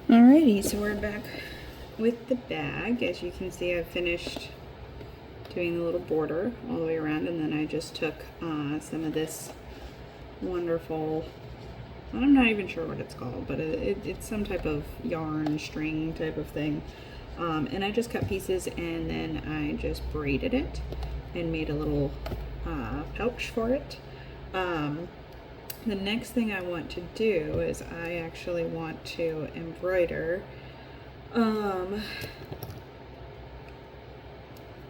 Alrighty, so we're back with the bag. As you can see, I've finished doing the little border all the way around, and then I just took some of this wonderful, I'm not even sure what it's called, but it's some type of yarn string type of thing, and I just cut pieces and then I just braided it and made a little pouch for it. The next thing I want to do is I actually want to embroider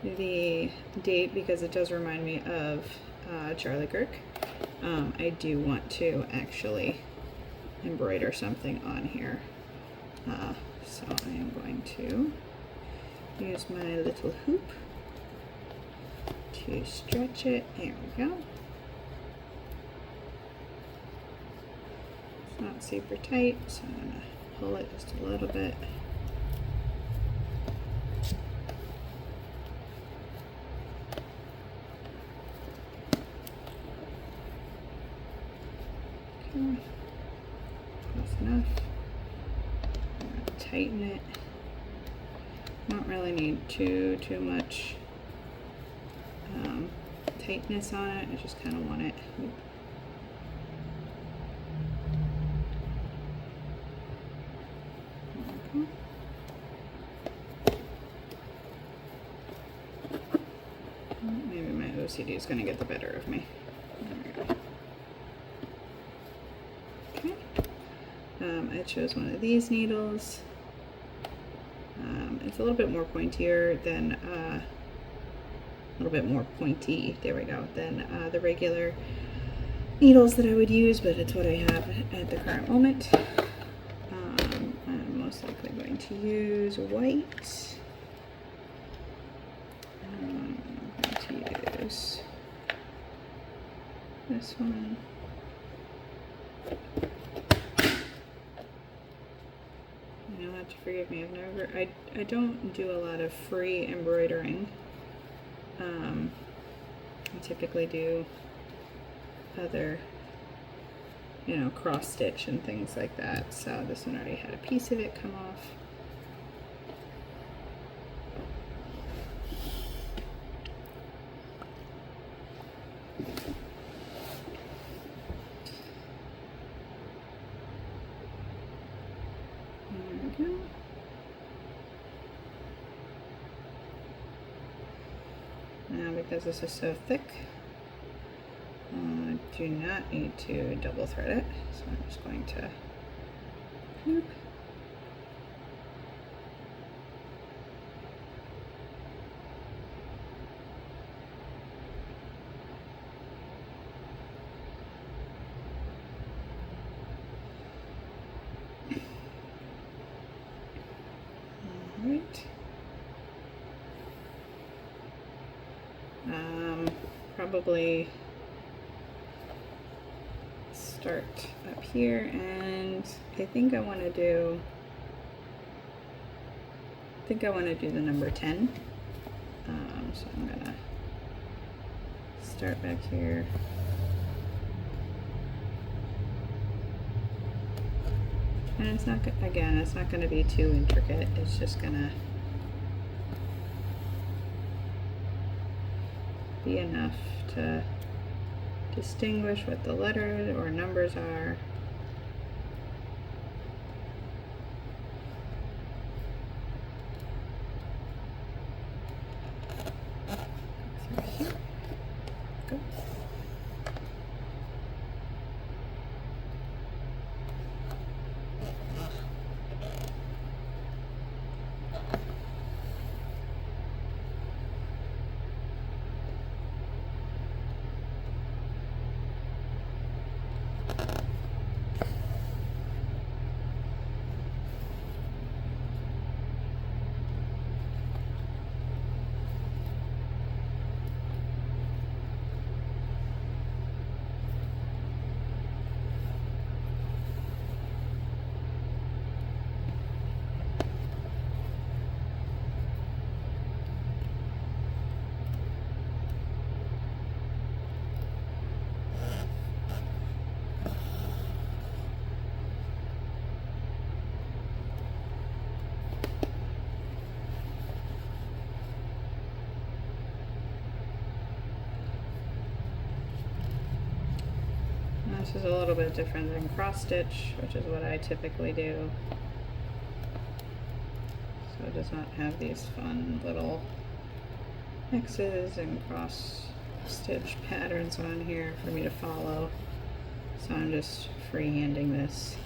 the date, because it does remind me of Charlie Kirk. I do want to actually embroider something on here. So I am going to use my little hoop to stretch it. There we go. It's not super tight, so I'm going to pull it just a little bit. Okay, close enough. I'm going to tighten it. Don't really need too much tightness on it. I just kind of want it. Maybe my OCD is going to get the better of me. There we go. Okay. I chose one of these needles. It's a little bit more pointier than, a little bit more pointy, there we go, than the regular needles that I would use, but it's what I have at the current moment. I'm most likely going to use white. I'm going to use this one. You'll have to forgive me. I don't do a lot of free embroidering. I typically do other, cross stitch and things like that. So this one already had a piece of it come off. There we go. Now, because this is so thick, I do not need to double thread it, so I'm just going to loop. All right. Probably start up here, and I think I want to do the number 10. So I'm gonna start back here. And it's not going to be too intricate. It's just gonna be enough to distinguish what the letters or numbers are. Through here. Go. This is a little bit different than cross stitch, which is what I typically do. So it does not have these fun little X's and cross stitch patterns on here for me to follow. So I'm just freehanding this.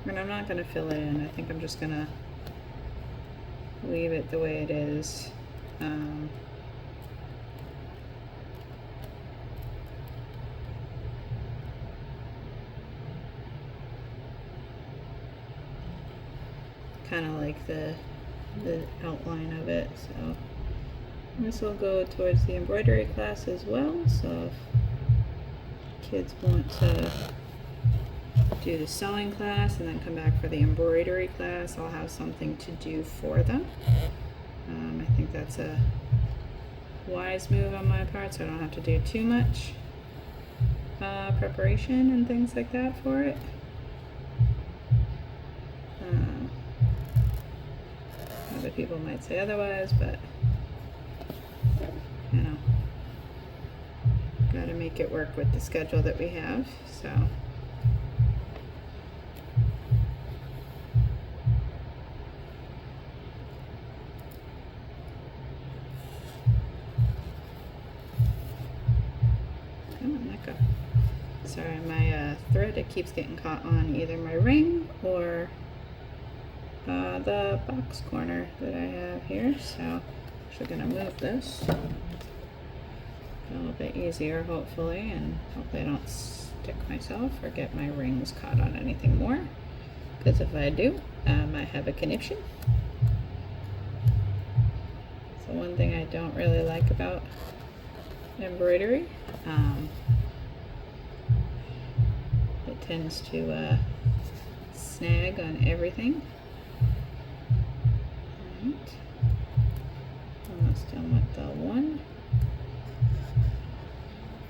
And I'm not going to fill it in. I think I'm just going to leave it the way it is. Kind of like the outline of it. So this will go towards the embroidery class as well. So if kids want to do the sewing class and then come back for the embroidery class, I'll have something to do for them. I think that's a wise move on my part, so I don't have to do too much preparation and things like that for it. Other people might say otherwise, but you know, gotta make it work with the schedule that we have. So sorry, my thread, it keeps getting caught on either my ring or the box corner that I have here. So I'm actually going to move this a little bit easier, hopefully, and hopefully I don't stick myself or get my rings caught on anything more, because if I do, I have a conniption. So one thing I don't really like about embroidery, it tends to snag on everything. Right. Almost done with the one,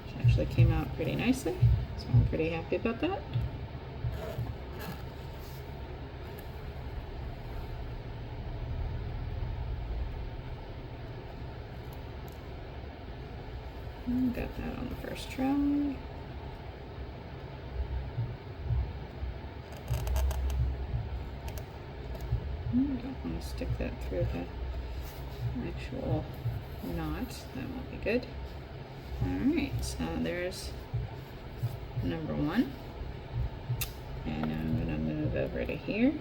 which actually came out pretty nicely, so I'm pretty happy about that. Got that on the first try. Don't want to stick that through the actual knot. That won't be good. Alright, so there's number one. And I'm going to move over to here.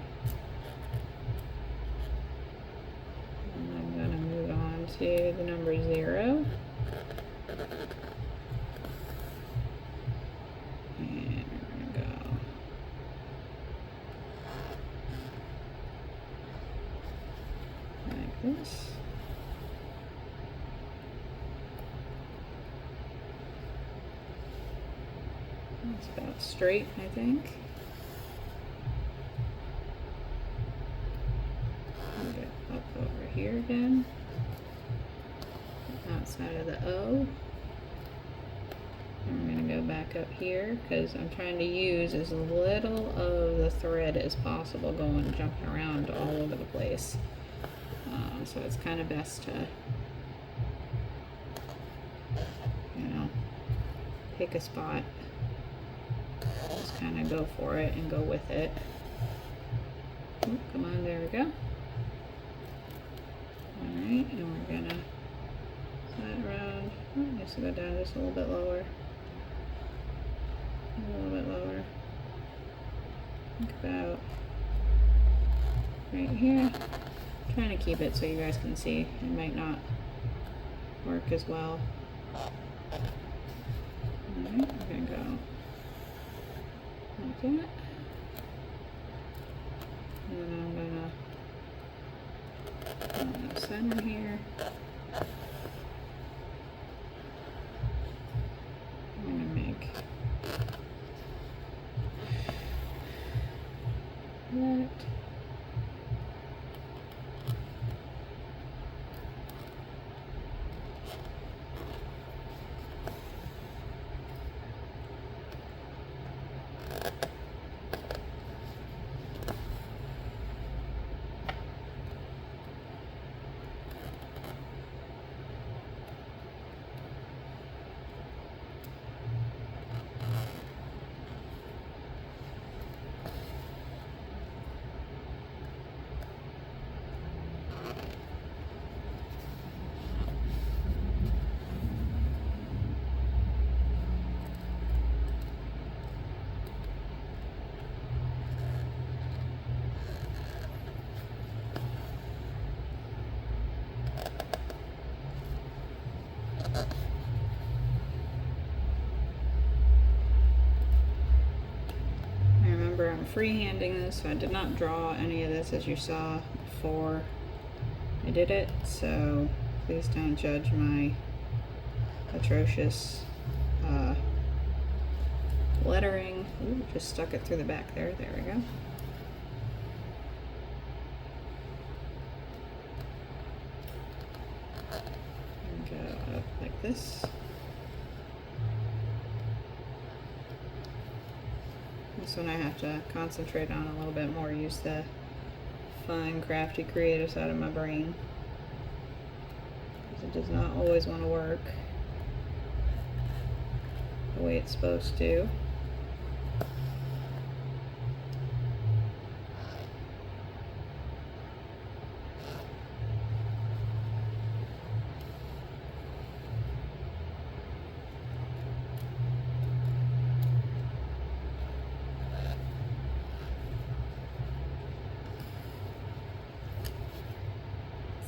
And I'm going to move on to the number 0. And we're going to go like this. It's about straight, I think. Get up over here again. Outside of the O. And we're going to go back up here because I'm trying to use as little of the thread as possible, going jumping around all over the place. So it's kind of best to, you know, pick a spot, just kind of go for it and go with it. Oh, come on, there we go. Alright, and we're gonna slide around. Oh, I guess to go down just a little bit lower. A little bit lower. Think about right here. Trying to keep it so you guys can see. It might not work as well. Alright, we're gonna go like that. And then I'm gonna go center here. I'm gonna make that. I'm freehanding this, so I did not draw any of this as you saw before I did it, so please don't judge my atrocious lettering. Ooh, just stuck it through the back there. There we go. And go up like this. This one I have to concentrate on a little bit more, use the fun, crafty, creative side of my brain. Because it does not always want to work the way it's supposed to.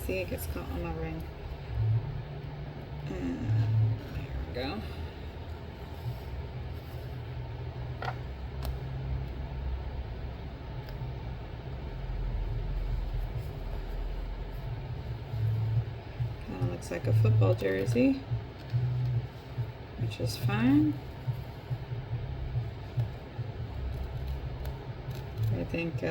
See, it gets caught on my ring. And there we go. Kind of looks like a football jersey, which is fine. I think,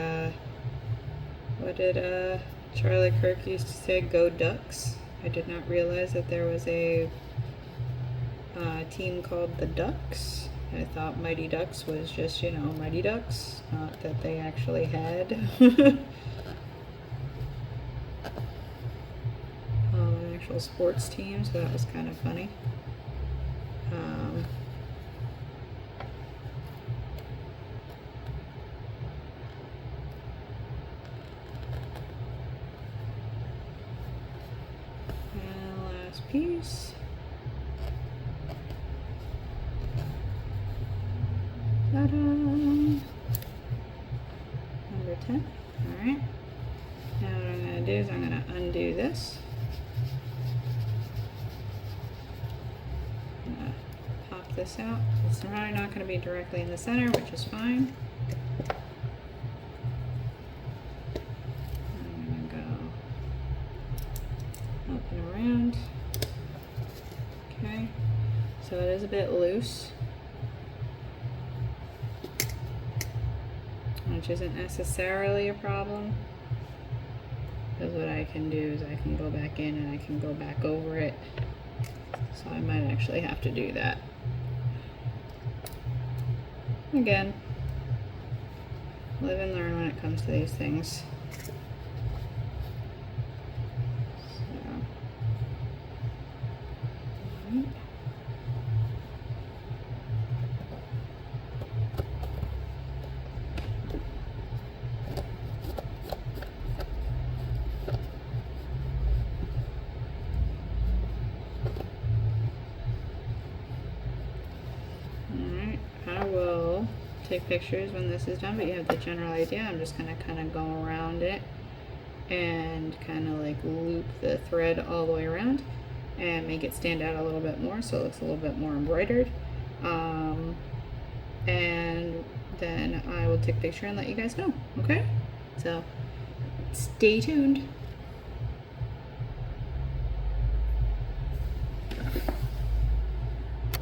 what did Charlie Kirk used to say, "Go Ducks"? I did not realize that there was a team called the Ducks. I thought Mighty Ducks was just, you know, Mighty Ducks, not that they actually had an actual sports team, so that was kind of funny. Piece. Ta-da! Number 10. Alright. Now what I'm going to do is I'm going to undo this. I'm going to pop this out. It's probably not going to be directly in the center, which is fine. I'm going to go up and around. Okay, so it is a bit loose, which isn't necessarily a problem, because what I can do is I can go back in and I can go back over it, so I might actually have to do that. Again, live and learn when it comes to these things. Alright, I will take pictures when this is done, but you have the general idea. I'm just going to kind of go around it and kind of like loop the thread all the way around and make it stand out a little bit more so it looks a little bit more embroidered. And then I will take a picture and let you guys know. Okay? So stay tuned.